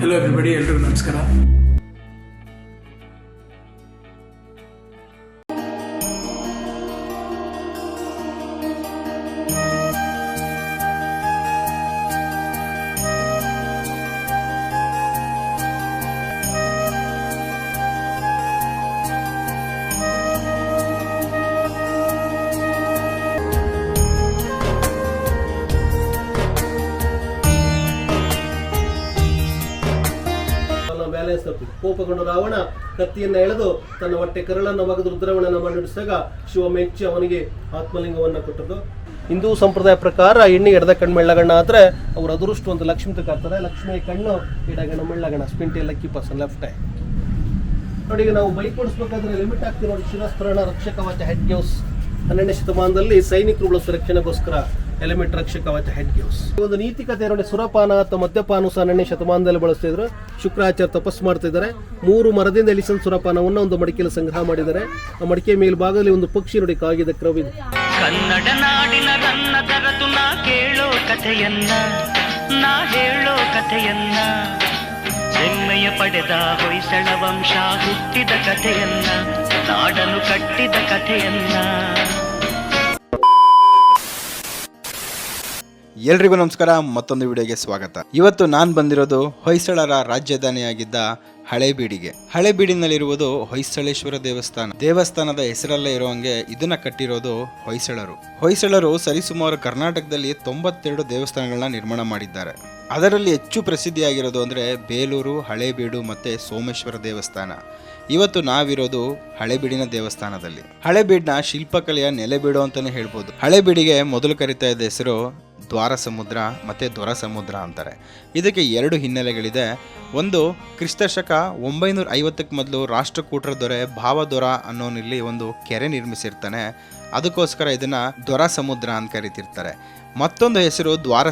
Hello everybody, ಎಲ್ರಿಗೂ ನಮಸ್ಕಾರ. ಕೋಪಗೊಂಡು ರಾವಣ ಕತ್ತಿಯನ್ನು ಎಳೆದು ತನ್ನ ಹೊಟ್ಟೆ ಕರಳನ್ನು ಒಗೆದು ರುದ್ರವಣನ ಮಣ್ಣಿಡಿಸಿದಾಗ ಶಿವ ಮೆಚ್ಚಿ ಅವನಿಗೆ ಆತ್ಮಲಿಂಗವನ್ನು ಕೊಟ್ಟದ್ದು. ಹಿಂದೂ ಸಂಪ್ರದಾಯ ಪ್ರಕಾರ ಹೆಣ್ಣಿಗೆ ಎಡದ ಕಣ್ಣು ಮೆಳ್ಳಗಣ್ಣ ಆದರೆ ಅವ್ರ ಅದೃಷ್ಟ ಒಂದು ಲಕ್ಷ್ಮಿ ತಗೊಳ್ತಾರೆ. ಲಕ್ಷ್ಮಿ ಕಣ್ಣು ಎಡಗಣ ಮೆಳ್ಳಗಣ, ಸ್ಪಿಂಟಿ ಲಕ್ಕಿ ಪರ್ಸನ್ ಲೆಫ್ಟ್ ಐ. ನೋಡಿ, ಈಗ ನಾವು ಬೈಕ್ ಓಡಿಸ್ಬೇಕಾದ್ರೆ ಲಿಮಿಟ್ ಆಗ್ತೀವಿ ನೋಡಿ. ಶಿರಸ್ತ್ರಾಣ ರಕ್ಷಕ ಕವಚ ಹೆಡ್ ಗ್ಯೂಸ್ 12ನೇ ಶತಮಾನದಲ್ಲಿ ಸೈನಿಕರುಗಳ ಸುರಕ್ಷಣೆಗೋಸ್ಕರ ಎಲಿಮೆಂಟ್ ರಕ್ಷಕ ಕವಚ ಹೆಡ್ ಗ್ಯೂಸ್. ಒಂದು ನೀತಿ ಕಥೆ ನೋಡಿ, ಸುರಪಾನ ಅಥವಾ ಮದ್ಯಪಾನ ಸಹ 12ನೇ ಶತಮಾನದಲ್ಲಿ ಬಳಸ್ತಿದ್ರು. ಶುಕ್ರಾಚಾರ್ಯ ತಪಸ್ಸು ಮಾಡ್ತಿದ್ದಾರೆ. 3 ಮರದಿಂದ ಎಲಿಸನ್ ಸುರಪಾನವನ್ನು ಒಂದು ಮಡಿಕೆಯಲ್ಲಿ ಸಂಗ್ರಹ ಮಾಡಿದ್ದಾರೆ. ಆ ಮಡಿಕೆ ಮೇಲ್ಭಾಗದಲ್ಲಿ ಒಂದು ಪಕ್ಷಿ ನೋಡಿ, ಕಾಗಿದ ಕ್ರವಿದೆ. ಕನ್ನಡ ನಾಡಿನ ನನ್ನ ದರದು ನಾ ಕೇಳೋ ಕಥೆಯನ್ನ, ನಾ ಹೇಳೋ ಕಥೆಯನ್ನ, ಹೆಮ್ಮೆಯ ಪಡೆದ ಹೊಯ್ಸಳ ವಂಶ ಹುಟ್ಟಿದ ಕಥೆಯನ್ನ, ನಾಡನ್ನು ಕಟ್ಟಿದ ಕಥೆಯನ್ನ. ಎಲ್ರಿಗೂ ನಮಸ್ಕಾರ, ಮತ್ತೊಂದು ವಿಡಿಯೋಗೆ ಸ್ವಾಗತ. ಇವತ್ತು ನಾನು ಬಂದಿರೋದು ಹೊಯ್ಸಳರ ರಾಜಧಾನಿಯಾಗಿದ್ದ ಹಳೇಬೀಡಿಗೆ. ಹಳೇಬೀಡಿನಲ್ಲಿರುವುದು ಹೊಯ್ಸಳೇಶ್ವರ ದೇವಸ್ಥಾನದ ಹೆಸರಲ್ಲೇ ಇರುವಂಗೆ ಇದನ್ನ ಕಟ್ಟಿರೋದು ಹೊಯ್ಸಳರು ಸರಿಸುಮಾರು ಕರ್ನಾಟಕದಲ್ಲಿ 92 ದೇವಸ್ಥಾನಗಳನ್ನ ನಿರ್ಮಾಣ ಮಾಡಿದ್ದಾರೆ. ಅದರಲ್ಲಿ ಹೆಚ್ಚು ಪ್ರಸಿದ್ಧಿಯಾಗಿರೋದು ಅಂದರೆ ಬೇಲೂರು, ಹಳೇಬೀಡು ಮತ್ತು ಸೋಮೇಶ್ವರ ದೇವಸ್ಥಾನ. ಇವತ್ತು ನಾವಿರೋದು ಹಳೇಬೀಡಿನ ದೇವಸ್ಥಾನದಲ್ಲಿ. ಹಳೇಬೀಡಿನ ಶಿಲ್ಪಕಲೆಯ ನೆಲೆಬೀಡು ಅಂತಲೇ ಹೇಳ್ಬೋದು. ಹಳೇಬೀಡಿಗೆ ಮೊದಲು ಕರೀತಾ ಇದ್ದ ಹೆಸರು ದ್ವಾರ ಸಮುದ್ರ ಮತ್ತು ದೊರ ಸಮುದ್ರ ಅಂತಾರೆ. ಇದಕ್ಕೆ 2 ಹಿನ್ನೆಲೆಗಳಿದೆ. ಒಂದು, ಕ್ರಿಸ್ತಶಕ 950ಕ್ಕೆ ಮೊದಲು ರಾಷ್ಟ್ರಕೂಟರ ದೊರೆ ಭಾವದೊರ ಅನ್ನೋನಿಲ್ಲಿ ಒಂದು ಕೆರೆ ನಿರ್ಮಿಸಿರ್ತಾನೆ. ಅದಕ್ಕೋಸ್ಕರ ಇದನ್ನು ದೊರ ಸಮುದ್ರ ಅಂತ ಕರಿತಿರ್ತಾರೆ. ಮತ್ತೊಂದು ಹೆಸರು ದ್ವಾರ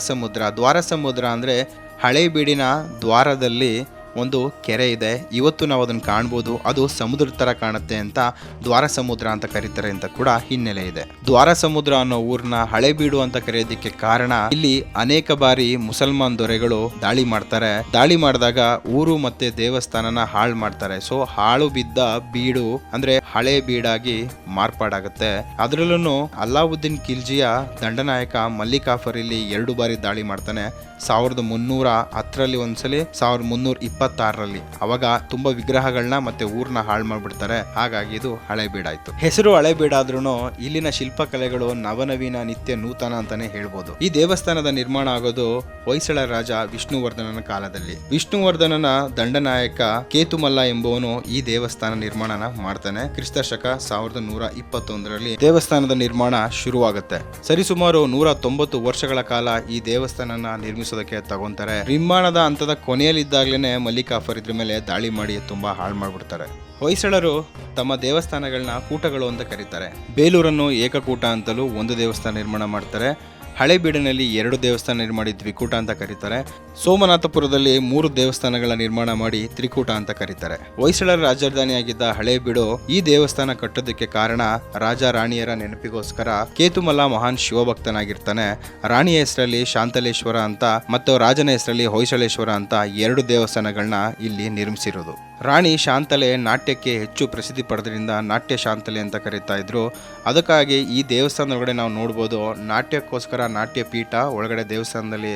ಸಮುದ್ರ ಅಂದರೆ ಹಳೇಬೀಡಿನ ದ್ವಾರದಲ್ಲಿ ಒಂದು ಕೆರೆ ಇದೆ. ಇವತ್ತು ನಾವು ಅದನ್ನು ಕಾಣ್ಬೋದು. ಅದು ಸಮುದ್ರದ ಥರ ಕಾಣುತ್ತೆ ಅಂತ ದ್ವಾರ ಸಮುದ್ರ ಅಂತ ಕರೀತಾರೆ ಅಂತ ಕೂಡ ಹಿನ್ನೆಲೆ ಇದೆ. ದ್ವಾರ ಸಮುದ್ರ ಅನ್ನೋ ಊರನ್ನ ಹಳೇಬೀಡು ಅಂತ ಕರೆಯೋದಕ್ಕೆ ಕಾರಣ, ಇಲ್ಲಿ ಅನೇಕ ಬಾರಿ ಮುಸಲ್ಮಾನ್ ದೊರೆಗಳು ದಾಳಿ ಮಾಡ್ತಾರೆ. ದಾಳಿ ಮಾಡಿದಾಗ ಊರು ಮತ್ತೆ ದೇವಸ್ಥಾನನ ಹಾಳು ಮಾಡ್ತಾರೆ. ಸೊ ಹಾಳು ಬಿದ್ದ ಬೀಡು ಅಂದ್ರೆ ಹಳೆ ಬೀಡಾಗಿ ಮಾರ್ಪಾಡಾಗುತ್ತೆ. ಅದರಲ್ಲೂ ಅಲ್ಲಾವುದ್ದೀನ್ ಖಿಲ್ಜಿಯ ದಂಡನಾಯಕ ಮಲ್ಲಿಕಾಫರ್ ಇಲ್ಲಿ 2 ಬಾರಿ ದಾಳಿ ಮಾಡ್ತಾನೆ. 1310ರಲ್ಲಿ ಒಂದ್ಸಲಿ, 1326ರಲ್ಲಿ. ಅವಾಗ ತುಂಬಾ ವಿಗ್ರಹಗಳನ್ನ ಮತ್ತೆ ಊರ್ನ ಹಾಳು ಮಾಡ್ಬಿಡ್ತಾರೆ. ಹಾಗಾಗಿ ಇದು ಹಳೇಬೀಡಾಯ್ತು. ಹೆಸರು ಹಳೇಬೀಡಾದ್ರೂ ಇಲ್ಲಿನ ಶಿಲ್ಪಕಲೆಗಳು ನವನವೀನ, ನಿತ್ಯ ನೂತನ ಅಂತಾನೆ ಹೇಳ್ಬೋದು. ಈ ದೇವಸ್ಥಾನದ ನಿರ್ಮಾಣ ಆಗೋದು ಹೊಯ್ಸಳ ರಾಜ ವಿಷ್ಣುವರ್ಧನನ ಕಾಲದಲ್ಲಿ. ವಿಷ್ಣುವರ್ಧನನ ದಂಡನಾಯಕ ಕೇತುಮಲ್ಲ ಎಂಬುವನು ಈ ದೇವಸ್ಥಾನ ನಿರ್ಮಾಣನ ಮಾಡ್ತಾನೆ. ಕ್ರಿಸ್ತಶಕ 1121ರಲ್ಲಿ ದೇವಸ್ಥಾನದ ನಿರ್ಮಾಣ ಶುರುವಾಗುತ್ತೆ. ಸರಿಸುಮಾರು 190 ವರ್ಷಗಳ ಕಾಲ ಈ ದೇವಸ್ಥಾನನ ನಿರ್ಮಿಸೋದಕ್ಕೆ ತಗೊಂತಾರೆ. ನಿರ್ಮಾಣದ ಹಂತದ ಕೊನೆಯಲ್ಲಿದ್ದಾಗಲೇ ಮಲ್ಲಿಕಾಫರ್ ಇದ್ರ ಮೇಲೆ ದಾಳಿ ಮಾಡಿ ತುಂಬಾ ಹಾಳು ಮಾಡ್ಬಿಡ್ತಾರೆ. ಹೊಯ್ಸಳರು ತಮ್ಮ ದೇವಸ್ಥಾನಗಳನ್ನ ಕೂಟಗಳು ಅಂತ ಕರೀತಾರೆ. ಬೇಲೂರನ್ನು ಏಕಕೂಟ ಅಂತಲೂ ಒಂದು ದೇವಸ್ಥಾನ ನಿರ್ಮಾಣ ಮಾಡ್ತಾರೆ. ಹಳೇಬೀಡಿನಲ್ಲಿ 2 ದೇವಸ್ಥಾನ ನಿರ್ಮಾಣ ದ್ವಿಕೂಟ ಅಂತ ಕರೀತಾರೆ. ಸೋಮನಾಥಪುರದಲ್ಲಿ 3 ದೇವಸ್ಥಾನಗಳ ನಿರ್ಮಾಣ ಮಾಡಿ ತ್ರಿಕೂಟ ಅಂತ ಕರೀತಾರೆ. ಹೊಯ್ಸಳರ ರಾಜಧಾನಿಯಾಗಿದ್ದ ಹಳೇಬೀಡು ಈ ದೇವಸ್ಥಾನ ಕಟ್ಟೋದಕ್ಕೆ ಕಾರಣ, ರಾಜ ರಾಣಿಯರ ನೆನಪಿಗೋಸ್ಕರ ಕೇತುಮಲ್ಲ ಮಹಾನ್ ಶಿವಭಕ್ತನಾಗಿರ್ತಾನೆ. ರಾಣಿಯ ಹೆಸರಲ್ಲಿ ಶಾಂತಲೇಶ್ವರ ಅಂತ ಮತ್ತು ರಾಜನ ಹೆಸರಲ್ಲಿ ಹೊಯ್ಸಳೇಶ್ವರ ಅಂತ 2 ದೇವಸ್ಥಾನಗಳನ್ನ ಇಲ್ಲಿ ನಿರ್ಮಿಸಿರೋದು. ರಾಣಿ ಶಾಂತಲೆ ನಾಟ್ಯಕ್ಕೆ ಹೆಚ್ಚು ಪ್ರಸಿದ್ಧಿ ಪಡೆದ್ರಿಂದ ನಾಟ್ಯ ಶಾಂತಲೆ ಅಂತ ಕರೀತಾ ಇದ್ರು. ಅದಕ್ಕಾಗಿ ಈ ದೇವಸ್ಥಾನದೊಳಗಡೆ ನಾವು ನೋಡ್ಬೋದು, ನಾಟ್ಯಕ್ಕೋಸ್ಕರ ನಾಟ್ಯ ಪೀಠ ಒಳಗಡೆ ದೇವಸ್ಥಾನದಲ್ಲಿ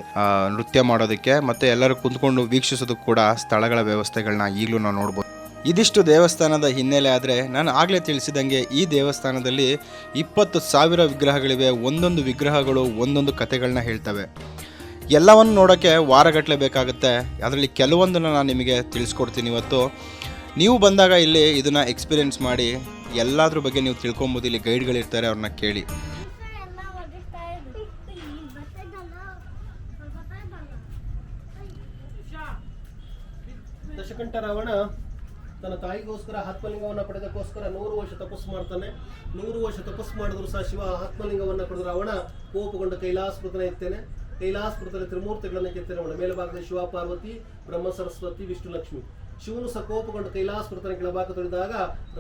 ನೃತ್ಯ ಮಾಡೋದಕ್ಕೆ ಮತ್ತೆ ಎಲ್ಲರೂ ಕುಂತ್ಕೊಂಡು ವೀಕ್ಷಿಸೋದಕ್ಕೆ ಕೂಡ ಸ್ಥಳಗಳ ವ್ಯವಸ್ಥೆಗಳನ್ನ ಈಗಲೂ ನಾವು ನೋಡ್ಬೋದು. ಇದಿಷ್ಟು ದೇವಸ್ಥಾನದ ಹಿನ್ನೆಲೆ. ಆದರೆ ನಾನು ಆಗಲೇ ತಿಳಿಸಿದಂಗೆ ಈ ದೇವಸ್ಥಾನದಲ್ಲಿ 20,000 ವಿಗ್ರಹಗಳಿವೆ. ಒಂದೊಂದು ವಿಗ್ರಹಗಳು ಒಂದೊಂದು ಕಥೆಗಳನ್ನ ಹೇಳ್ತವೆ. ಎಲ್ಲವನ್ನು ನೋಡೋಕ್ಕೆ ವಾರಗಟ್ಟಲೆ ಬೇಕಾಗುತ್ತೆ. ಅದರಲ್ಲಿ ಕೆಲವೊಂದನ್ನು ನಾನು ನಿಮಗೆ ತಿಳಿಸ್ಕೊಡ್ತೀನಿ ಇವತ್ತು. ನೀವು ಬಂದಾಗ ಇಲ್ಲಿ ಇದನ್ನು ಎಕ್ಸ್ಪೀರಿಯೆನ್ಸ್ ಮಾಡಿ ಎಲ್ಲದ್ರ ಬಗ್ಗೆ ನೀವು ತಿಳ್ಕೊಬೋದು. ಇಲ್ಲಿ ಗೈಡ್ಗಳಿರ್ತಾರೆ, ಅವ್ರನ್ನ ಕೇಳಿ. ದಶಕಂಠ ರಾವಣ ತನ್ನ ತಾಯಿಗೋಸ್ಕರ ಆತ್ಮಲಿಂಗವನ್ನು ಪಡೆದಕ್ಕೋಸ್ಕರ 100 ವರ್ಷ ತಪಸ್ಸು ಮಾಡ್ತಾನೆ. 100 ವರ್ಷ ತಪಸ್ಸು ಮಾಡಿದ್ರು ಸಹ ಶಿವ ಆತ್ಮಲಿಂಗವನ್ನು ಪಡೆದು ರಾವಣ ಕೋಪಗೊಂಡ ಕೈಲಾಸಪುರತನ ಎತ್ತೇನೆ. ಕೈಲಾಸಪುರದಲ್ಲಿ ತ್ರಿಮೂರ್ತಿಗಳನ್ನು ಕೆತ್ತನೆ. ಮೇಲ್ಭಾಗದಲ್ಲಿ ಶಿವ ಪಾರ್ವತಿ, ಬ್ರಹ್ಮ ಸರಸ್ವತಿ, ವಿಷ್ಣು ಲಕ್ಷ್ಮಿ. ಶಿವನು ಸಹ ಕೋಪಗೊಂಡು ಕೈಲಾಸಪುರತನ ಕೆಳಭಾಗ ತೊಳೆದಾಗ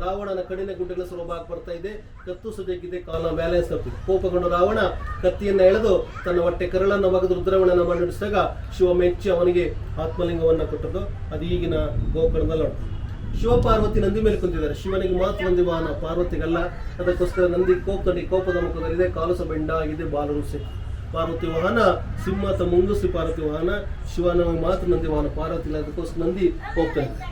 ರಾವಣನ ಕಡಿನ ಗುಡ್ಡಗಳ ಸುಲಭವಾಗಿ ಬರ್ತಾ ಇದೆ, ಕತ್ತು ಸಜೆಗಿದೆ, ಕಾಲ ಬ್ಯಾಲೆನ್ಸ್ ತಪ್ಪಿದೆ. ಕೋಪಗೊಂಡು ರಾವಣ ಕತ್ತಿಯನ್ನು ಎಳೆದು ತನ್ನ ಹೊಟ್ಟೆ ಕರಳನ್ನು ಒಗೆದು ರುದ್ರವಣನ ನಡೆಸಿದಾಗ ಶಿವ ಮೆಚ್ಚಿ ಅವನಿಗೆ ಆತ್ಮಲಿಂಗವನ್ನು ಕೊಟ್ಟದ್ದು. ಅದು ಈಗಿನ ಗೋಕರ್ಣದಲ್ಲಿ ಉಂಟು. ಶಿವ ಪಾರ್ವತಿ ನಂದಿ ಮೇಲೆ ಕುಂತಿದ್ದಾರೆ. ಶಿವನಿಗೆ ಮಾತ್ರ ನಂದಿ ವಾಹನ, ಪಾರ್ವತಿಗಲ್ಲ. ಅದಕ್ಕೋಸ್ಕರ ನಂದಿ ಕೋಪದ ಮುಖದಲ್ಲಿದೆ, ಕಾಲು ಸಹ ಬೆಂಡ ಆಗಿದೆ, ಬಾಲರುಸೆ. ಪಾರ್ವತಿ ವಾಹನ ಸಿಂಹ ಅಥವಾ ಮುಂಗುಸಿ ಪಾರ್ವತಿ ವಾಹನ, ಶಿವನ ಮಾತ್ರ ನಂದಿ ವಾಹನ, ಪಾರ್ವತಿ ಇಲ್ಲ. ಅದಕ್ಕೋಸ್ಕರ ನಂದಿ ಹೋಗ್ತಾ ಇದೆ.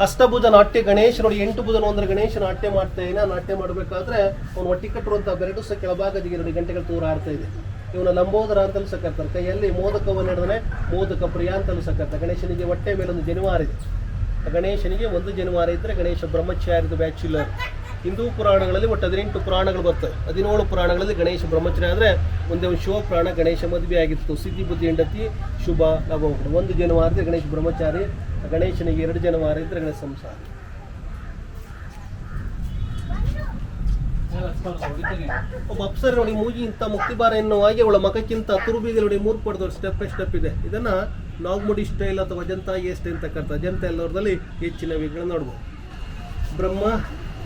ಅಷ್ಟಭುಜ ನಾಟ್ಯ ಗಣೇಶ ನೋಡಿ, 8 ಭುಜನ ಒಂದರ ಗಣೇಶ ನಾಟ್ಯ ಮಾಡ್ತಾ ಇದ್ದಾನೆ. ನಾಟ್ಯ ಮಾಡಬೇಕಾದ್ರೆ ಅವನು ಒಟ್ಟಿ ಕಟ್ಟಿರುವಂತಹ ಬೆರಡು ಸಹ ಕೆಳಭಾಗದಿಗೆ ನೋಡಿ ಗಂಟೆಗಳು ತೂರ ಆಡ್ತಾ ಇದೆ. ಇವನ ಲಂಬೋದರ ಅಂತಲೂ ಸಹ ಕರ್ತಾರೆ. ಕೈಯಲ್ಲಿ ಮೋದಕವನ್ನು ಹಿಡಿದ್ರೆ ಮೋದಕ ಪ್ರಿಯ ಅಂತಲೂ ಸಹ ಕರ್ತಾರೆ. ಗಣೇಶನಿಗೆ ಹೊಟ್ಟೆ ಮೇಲೆ ಒಂದು ಜನಿವಾರ ಇದೆ. ಗಣೇಶನಿಗೆ ಒಂದು ಜನಿವಾರ ಇದ್ದರೆ ಗಣೇಶ ಬ್ರಹ್ಮಚಾರ್ಯದ ಬ್ಯಾಚುಲರ್. ಹಿಂದೂ ಪುರಾಣಗಳಲ್ಲಿ ಒಟ್ಟು 18 ಪುರಾಣಗಳು ಬರ್ತವೆ. 17 ಪುರಾಣಗಳಲ್ಲಿ ಗಣೇಶ ಬ್ರಹ್ಮಚಾರ್ಯ ಆದರೆ ಒಂದೇ ಒಂದು ಶಿವ ಪುರಾಣ ಗಣೇಶ ಮದುವೆ ಆಗಿತ್ತು. ಸಿದ್ಧಿ ಬುದ್ಧಿ ಹೆಂಡತಿ ಶುಭ ಲಾಭ. ಒಂದು ಜನಿವಾರ ಇದ್ದರೆ ಗಣೇಶ ಬ್ರಹ್ಮಚಾರಿ, ಗಣೇಶನಿಗೆ 2 ಜನಿವಾರ ಇದ್ದರೆ ಗಣೇಶ ಸಂಸಾರ. ಒಬ್ಬ ಅಪ್ಸರ ನೋಡಿ ಮೂಗಿ ಇಂಥ ಮುಕ್ತಿಬಾರ ಎನ್ನುವ ಹಾಗೆ ಅವಳ ಮಖಕ್ಕಿಂತ ತುರುಬಿಗೆ ನೋಡಿ 3 ಪಡೆದವರು ಸ್ಟೆಪ್ ಇದೆ. ಇದನ್ನ ನಾಗ್ಮುಡಿ ಸ್ಟೈಲ್ ಅಥವಾ ಅಜಂತಾ ಎ ಸ್ಟೈಲ್ ಅಂತ ಕರ್ತಾರೆ. ಅಜಂತಾ ಎಲ್ಲವರದಲ್ಲಿ ಹೆಚ್ಚಿನ ವಿಗ್ರಹಗಳನ್ನು ನೋಡ್ಬೋದು. ಬ್ರಹ್ಮ,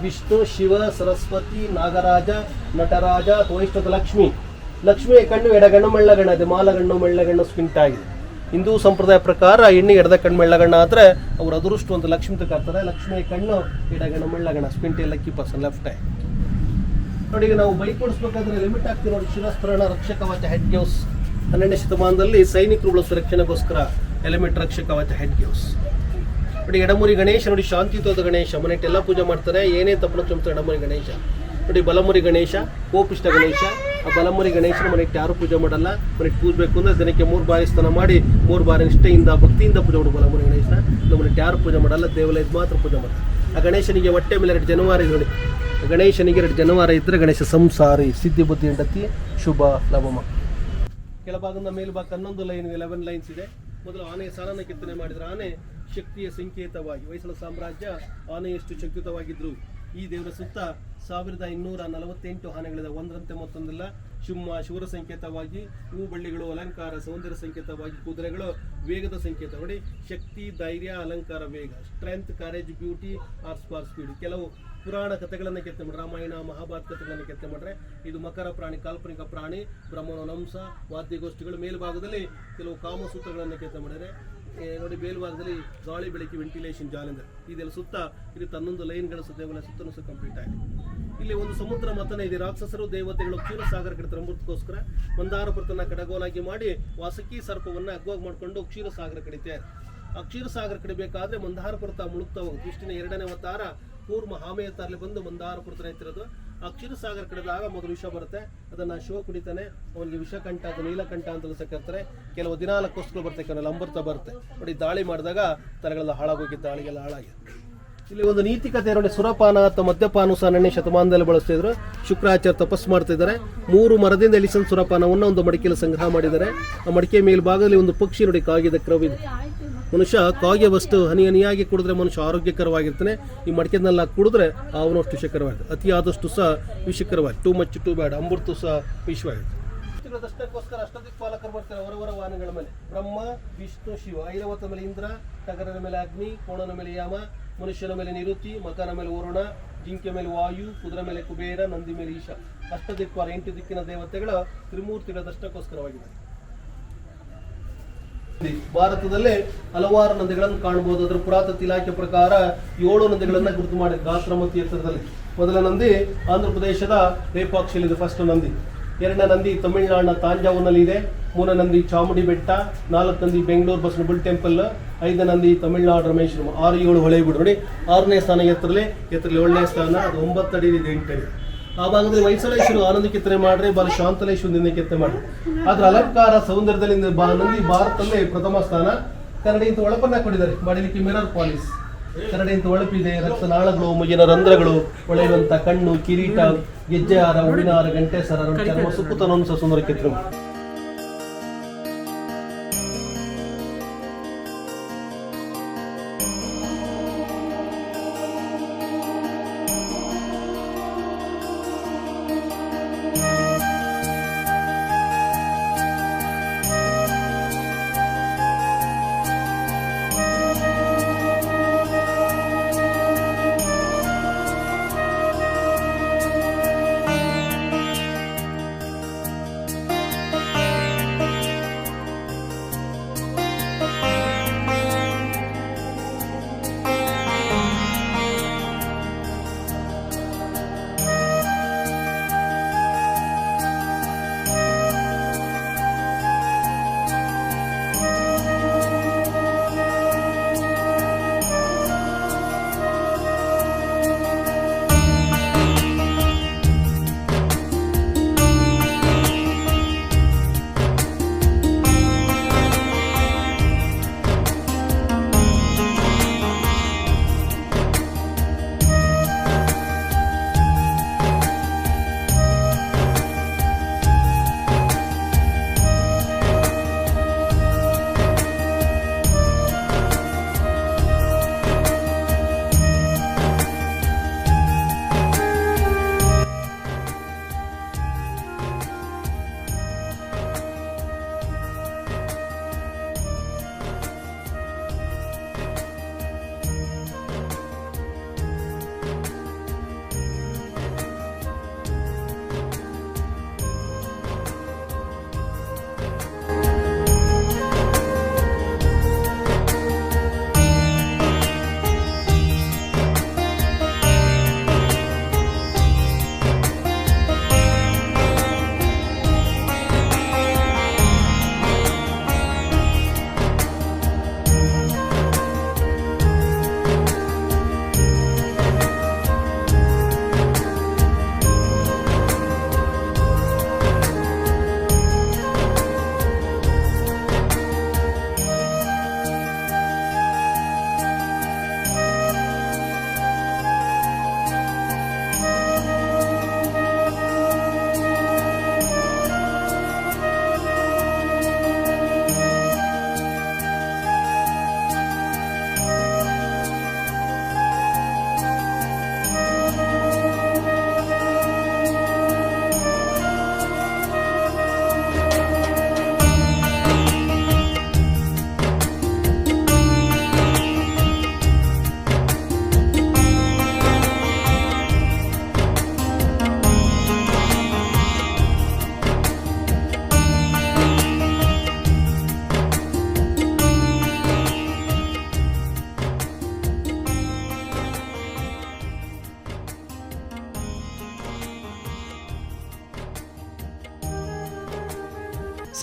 ವಿಷ್ಣು, ಶಿವ, ಸರಸ್ವತಿ, ನಾಗರಾಜ, ನಟರಾಜ, ವೈಷ್ಣವ ಲಕ್ಷ್ಮಿ. ಲಕ್ಷ್ಮಿಯ ಕಣ್ಣು ಎಡಗಣ್ಣು ಮೆಳ್ಳಗಣ್ಣ ಇದೆ, ಮಾಲಗಣ್ಣು ಮೆಳ್ಳಗಣ್ಣು ಸ್ಪಿಂಟ್ ಆಗಿದೆ. ಹಿಂದೂ ಸಂಪ್ರದಾಯ ಪ್ರಕಾರ ಹೆಣ್ಣಿಗೆ ಎಡದ ಕಣ್ಣು ಮೆಳ್ಳಗಣ್ಣ ಆದರೆ ಅವರು ಅದೃಷ್ಟ ಅಂತ ಲಕ್ಷ್ಮಿ ಕರ್ತಾರೆ. ಲಕ್ಷ್ಮಿಯ ಕಣ್ಣು ಎಡಗಣ್ಣು ಮೆಳ್ಳಗಣ್ಣ, ಸ್ಪಿಂಟ್ ಲಕ್ಕಿ ಪರ್ಸನ್ ಲೆಫ್ಟ್ ಐ. ನೋಡಿ, ಈಗ ನಾವು ಬೈಕ್ ಓಡಿಸ್ಬೇಕಾದ್ರೆ ಲಿಮಿಟ್ ಆಗ್ತೀವಿ ನೋಡಿ. ಶಿರಸ್ತ್ರಾಣ ರಕ್ಷಕ ಕವಚ ಹೆಡ್ ಗ್ಯೂಸ್. 12ನೇ ಶತಮಾನದಲ್ಲಿ ಸೈನಿಕರು ಬಳಸುವ ರಕ್ಷಣೆಗೋಸ್ಕರ ಎಲಿಮೆಂಟ್ ರಕ್ಷಕ ಕವಚ ಹೆಡ್ ಗ್ಯೂಸ್. ನೋಡಿ, ಎಡಮುರಿ ಗಣೇಶ ನೋಡಿ, ಶಾಂತಿಯುತವಾದ ಗಣೇಶ. ಮನೆಟ್ಟೆಲ್ಲ ಪೂಜೆ ಮಾಡ್ತಾರೆ, ಏನೇ ತಪ್ಪನ್ನು ಚುಮ್ತಾರೆ ಎಡಮುರಿ ಗಣೇಶ. ನೋಡಿ, ಬಲಮುರಿ ಗಣೇಶ ಕೋಪಿಷ್ಟ ಗಣೇಶ. ಆ ಬಲಮುರಿ ಗಣೇಶನ ಮನೆಟ್ಟು ಯಾರು ಪೂಜೆ ಮಾಡಲ್ಲ. ಮನೆಟ್ಟು ಪೂಜಬೇಕು ಅಂದರೆ ದಿನಕ್ಕೆ 3 ಬಾರಿ ಸ್ನಾನ ಮಾಡಿ 3 ಬಾರಿ ನಿಷ್ಠೆಯಿಂದ ಭಕ್ತಿಯಿಂದ ಪೂಜೆ ಮಾಡಿ ಬಲಮುರಿ ಗಣೇಶ. ಮನೆಟ್ಟು ಯಾರು ಪೂಜೆ ಮಾಡಲ್ಲ, ದೇವಾಲಯದ ಮಾತ್ರ ಪೂಜೆ ಮಾಡ್ತಾರೆ. ಆ ಗಣೇಶನಿಗೆ ಹೊಟ್ಟೆ ಮೇಲೆ 2 ಜನಿವಾರ ಇದೆ ನೋಡಿ. ಗಣೇಶನಿಗೆ 2 ಜನಿವಾರ ಇದ್ದರೆ ಗಣೇಶ ಸಂಸಾರಿ, ಸಿದ್ಧಿ ಬುದ್ಧಿ ಹೆಂಡತಿ ಶುಭ ಲಾಭಮ. ಕೆಳಭಾಗದಿಂದ ಮೇಲ್ಭಾಗ 11 ಲೈನ್ 11 ಲೈನ್ಸ್ ಇದೆ. ಮೊದಲು ಆನೆಯ ಸಾಲನ ಕೆತ್ತನೆ ಮಾಡಿದರೆ ಆನೆ ಶಕ್ತಿಯ ಸಂಕೇತವಾಗಿ. ಹೊಯ್ಸಳ ಸಾಮ್ರಾಜ್ಯ ಆನೆಯಷ್ಟು ಶಕ್ತಿಯುತವಾಗಿದ್ರು. ಈ ದೇವರ ಸುತ್ತ 1248 ಆನೆಗಳಿದೆ, ಒಂದರಂತೆ ಮತ್ತೊಂದಿಲ್ಲ. ಸಿಂಹ ಶಿವರ ಸಂಕೇತವಾಗಿ, ಹೂ ಬಳ್ಳಿಗಳು ಅಲಂಕಾರ, ಸೌಂದರ್ಯ ಸಂಕೇತವಾಗಿ, ಕುದುರೆಗಳು ವೇಗದ ಸಂಕೇತ. ನೋಡಿ, ಶಕ್ತಿ, ಧೈರ್ಯ, ಅಲಂಕಾರ, ವೇಗ, strength, courage, beauty, horse power, speed. ಕೆಲವು ಪುರಾಣ ಕಥೆಗಳನ್ನು ಕೆತ್ತೆ ಮಾಡ್ರೆ, ರಾಮಾಯಣ ಮಹಾಭಾರತ ಕಥೆಗಳನ್ನು ಕೆತ್ತೆ ಮಾಡ್ರೆ ಇದು ಮಕರ ಪ್ರಾಣಿ, ಕಾಲ್ಪನಿಕ ಪ್ರಾಣಿ, ಬ್ರಹ್ಮನ ಅಂಶ, ವಾದ್ಯಗೋಷ್ಠಿಗಳು. ಮೇಲ್ಭಾಗದಲ್ಲಿ ಕೆಲವು ಕಾಮಸೂತ್ರಗಳನ್ನು ಕೆತ್ತೆ ಮಾಡಿದರೆ ನೋಡಿ. ಮೇಲ್ಭಾಗದಲ್ಲಿ ಗಾಳಿ ಬೆಳಕಿ ವೆಂಟಿಲೇಷನ್ ಜಾಲೆಂದರ್ ಇದೆಲ್ಲ ಸುತ್ತ ಇದು 11 ಲೈನ್ಗಳ ದೇವಾಲಯ ಸುತ್ತಲೂ ಸಹ ಕಂಪ್ಲೀಟ್ ಆಗಿದೆ. ಇಲ್ಲಿ ಒಂದು ಸಮುದ್ರ ಮತನ ಇದೆ. ರಾಕ್ಷಸರು ದೇವತೆಗಳು ಕ್ಷೀರಸಾಗರ ಕಡಿತಾರೆ ಅಮೃತಕ್ಕೋಸ್ಕರ ಮಂದಾರ ಪುರತನ ಕಡಗೋಲಾಗಿ ಮಾಡಿ ವಾಸಕಿ ಸರ್ಪವನ್ನು ಅಗ್ವಾಗಿ ಮಾಡಿಕೊಂಡು ಕ್ಷೀರಸಾಗರ ಕಡಿತಾರೆ. ಆ ಕ್ಷೀರಸಾಗರ ಕಡಿಬೇಕಾದ್ರೆ ಮಂದಾರ ಪುರತ ಮುಳುಗ್ತಾ ಹೋಗುತ್ತೆ. ವಿಷ್ಣುವಿನ 2ನೇ ಅವತಾರ ಕೂರ್ಮ ಹಾಮೆಯ ತಾರಲಿ ಬಂದು ಮಂದಾರ ಪುರತನ ಎತ್ತಿರೋದು. ಆ ಕ್ಷೀರಸಾಗರ ಕಡಿದಾಗ ಮೊದಲು ವಿಷ ಬರುತ್ತೆ, ಅದನ್ನು ಶಿವ ಕುಡಿತಾನೆ. ಅವನಿಗೆ ವಿಷಕಂಠ ಅಥವಾ ನೀಲಕಂಠ ಅಂತಲೂ ಸಹ ಕರ್ತಾರೆ. ಕೆಲವು ದಿನಾಲಕ್ಕೋಸ್ಕರ ಬರುತ್ತೆ, ಕೆಲವು ಅಮೃತ ಬರುತ್ತೆ. ನೋಡಿ, ದಾಳಿ ಮಾಡಿದಾಗ ತಲೆಗಳೆಲ್ಲ ಹಾಳಾಗೋಗಿದ್ದು, ದಾಳಿಗೆಲ್ಲ ಹಾಳಾಗಿದೆ. ಇಲ್ಲಿ ಒಂದು ನೀತಿ ಕಥೆ ನೋಡಿ. ಸುರಪಾನ ಅಥವಾ ಮದ್ಯಪಾನ ಸಹ 12ನೇ ಶತಮಾನದಲ್ಲಿ ಬಳಸ್ತಿದ್ರು. ಶುಕ್ರಾಚಾರ್ಯ ತಪಸ್ಸು ಮಾಡ್ತಿದ್ದಾರೆ. 3 ಮರದಿಂದ ಎಲಿಸನ್ ಸುರಪಾನವನ್ನು ಒಂದು ಮಡಿಕೆಯಲ್ಲಿ ಸಂಗ್ರಹ ಮಾಡಿದ್ದಾರೆ. ಆ ಮಡಿಕೆ ಮೇಲ್ಭಾಗದಲ್ಲಿ ಒಂದು ಪಕ್ಷಿ ನೋಡಿ, ಕಾಗಿದ ಕ್ರವಿದೆ. ಮನುಷ್ಯ ಕಾಗೆ ವಸ್ತು ಹನಿ ಹನಿಯಾಗಿ ಕುಡಿದ್ರೆ ಮನುಷ್ಯ ಆರೋಗ್ಯಕರವಾಗಿರ್ತಾನೆ. ಈ ಮಡಿಕೆನೆಲ್ಲ ಕುಡಿದ್ರೆ ಅವನಷ್ಟು ವಿಷಕರವಾಗಿದೆ. ಅತಿಯಾದಷ್ಟು ಸಹ ವಿಷಕರವಾಗಿದೆ. Too much too bad. ಅಮೃತ ಸಹ ವಿಷವಾಗಿದೆ. ದರ್ಶನಕ್ಕೋಸ್ಕರ ಅಷ್ಟದಿಕ್ಪಾಲಕರು ಬರ್ತಾರೆ ಅವರವರ ವಾಹನಗಳ ಮೇಲೆ. ಬ್ರಹ್ಮ, ವಿಷ್ಣು, ಶಿವ. ಐರಾವತ ಮೇಲೆ ಇಂದ್ರ, ಟಗರನ ಮೇಲೆ ಅಗ್ನಿ, ಕೋಣನ ಮೇಲೆ ಯಮ, ಮನುಷ್ಯನ ಮೇಲೆ ನಿರುತಿ, ಮಕನ ಮೇಲೆ ವರುಣ, ಜಿಂಕೆ ಮೇಲೆ ವಾಯು, ಕುದುರೆ ಮೇಲೆ ಕುಬೇರ, ನಂದಿ ಮೇಲೆ ಈಶ. ಅಷ್ಟದಿಕ್ಪಾಲ 8 ದಿಕ್ಕಿನ ದೇವತೆಗಳ ತ್ರಿಮೂರ್ತಿಗಳ ದರ್ಶನಕ್ಕೋಸ್ಕರವಾಗಿದೆ. ಭಾರತದಲ್ಲೇ ಹಲವಾರು ನದಿಗಳನ್ನು ಕಾಣಬಹುದು. ಅದರ ಪುರಾತತ್ವ ಇಲಾಖೆ ಪ್ರಕಾರ 7 ನದಿಗಳನ್ನು ಗುರುತು ಮಾಡಿದೆ ಗಾತ್ರ ಮತ್ತು ಎತ್ತರದಲ್ಲಿ. ಮೊದಲ ನಂದಿ ಆಂಧ್ರ ಪ್ರದೇಶದ ರೇಪಾಕ್ಷಿಯಲ್ಲಿದೆ, ಫಸ್ಟ್ ನಂದಿ. 2ನೇ ನಂದಿ ತಮಿಳುನಾಡಿನ ತಾಂಜಾವೂರಿನಲ್ಲಿ ಇದೆ. 3ನೇ ನಂದಿ ಚಾಮುಂಡಿ ಬೆಟ್ಟ. 4ನೇ ನಂದಿ ಬೆಂಗಳೂರು ಬಸವನ ಬುಲ್ ಟೆಂಪಲ್. 5ನೇ ನಂದಿ ತಮಿಳುನಾಡು ರಮೇಶ್ವರಂ. 6, 7 ಹೊಳೆ ಬಿಡು ನೋಡಿ. 6ನೇ ಸ್ಥಾನ ಎತ್ತರಲಿ 7ನೇ ಸ್ಥಾನ. ಅದು 9 ಅಡಿ ಇದೆ, 8 ಅಡಿ. ಆ ಭಾಗದಲ್ಲಿ ಹೊಯ್ಸಳೇಶ್ವರ ಆನಂದ ಕೆತ್ತನೆ ಮಾಡ್ರೆ, ಬಾಲ ಶಾಂತಲೇಶ್ವರದಿಂದ ಕೆತ್ತನೆ ಮಾಡ್ರಿ. ಆದ್ರೆ ಅಲಂಕಾರ ಸೌಂದರ್ಯದಲ್ಲಿ ನಂದಿ ಭಾರತದಲ್ಲೇ ಪ್ರಥಮ ಸ್ಥಾನ. ಕನ್ನಡಿಯಿಂದ ಒಳಪನ್ನ ಕೊಟ್ಟಿದ್ದಾರೆ, ಮಾಡಲಿಕ್ಕೆ ಮಿರರ್ ಪಾಲಿಸ್. ಕನ್ನಡಿಯಿಂದ ಒಳಪಿದೆ, ರಕ್ತನಾಳಗಳು, ಮುಗಿನ ರಂಧ್ರಗಳು, ಹೊಳೆಯುವಂತ ಕಣ್ಣು, ಕಿರೀಟ, ಗೆಜ್ಜೆ ಹಾರ, ಉಳಿನ ಹಾರ, ಗಂಟೆ ಸರ, ಚರ್ಮ ಸುಕ್ಕುತನೊಂದು ಸಹ ಸುಂದರ ಕೆತ್ತನೆ.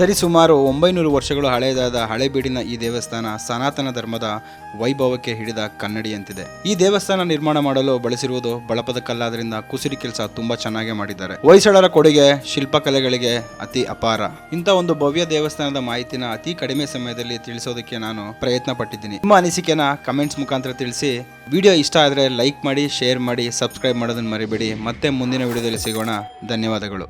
ಸರಿಸುಮಾರು 900 ವರ್ಷಗಳು ಹಳೆಯದಾದ ಹಳೇಬೀಡಿನ ಈ ದೇವಸ್ಥಾನ ಸನಾತನ ಧರ್ಮದ ವೈಭವಕ್ಕೆ ಹಿಡಿದ ಕನ್ನಡಿಯಂತಿದೆ. ಈ ದೇವಸ್ಥಾನ ನಿರ್ಮಾಣ ಮಾಡಲು ಬಳಸಿರುವುದು ಬಳಪದ ಕಲ್ಲಾದ್ರಿಂದ ಕುಸುರಿ ಕೆಲಸ ತುಂಬಾ ಚೆನ್ನಾಗಿ ಮಾಡಿದ್ದಾರೆ. ಹೊಯ್ಸಳರ ಕೊಡುಗೆ ಶಿಲ್ಪಕಲೆಗಳಿಗೆ ಅತಿ ಅಪಾರ. ಇಂಥ ಒಂದು ಭವ್ಯ ದೇವಸ್ಥಾನದ ಮಾಹಿತಿನ ಅತಿ ಕಡಿಮೆ ಸಮಯದಲ್ಲಿ ತಿಳಿಸೋದಕ್ಕೆ ನಾನು ಪ್ರಯತ್ನ ಪಟ್ಟಿದ್ದೀನಿ. ನಿಮ್ಮ ಅನಿಸಿಕೆನ ಕಮೆಂಟ್ಸ್ ಮುಖಾಂತರ ತಿಳಿಸಿ. ವಿಡಿಯೋ ಇಷ್ಟ ಆದರೆ ಲೈಕ್ ಮಾಡಿ, ಶೇರ್ ಮಾಡಿ, ಸಬ್ಸ್ಕ್ರೈಬ್ ಮಾಡೋದನ್ನ ಮರಿಬೇಡಿ. ಮತ್ತೆ ಮುಂದಿನ ವಿಡಿಯೋದಲ್ಲಿ ಸಿಗೋಣ. ಧನ್ಯವಾದಗಳು.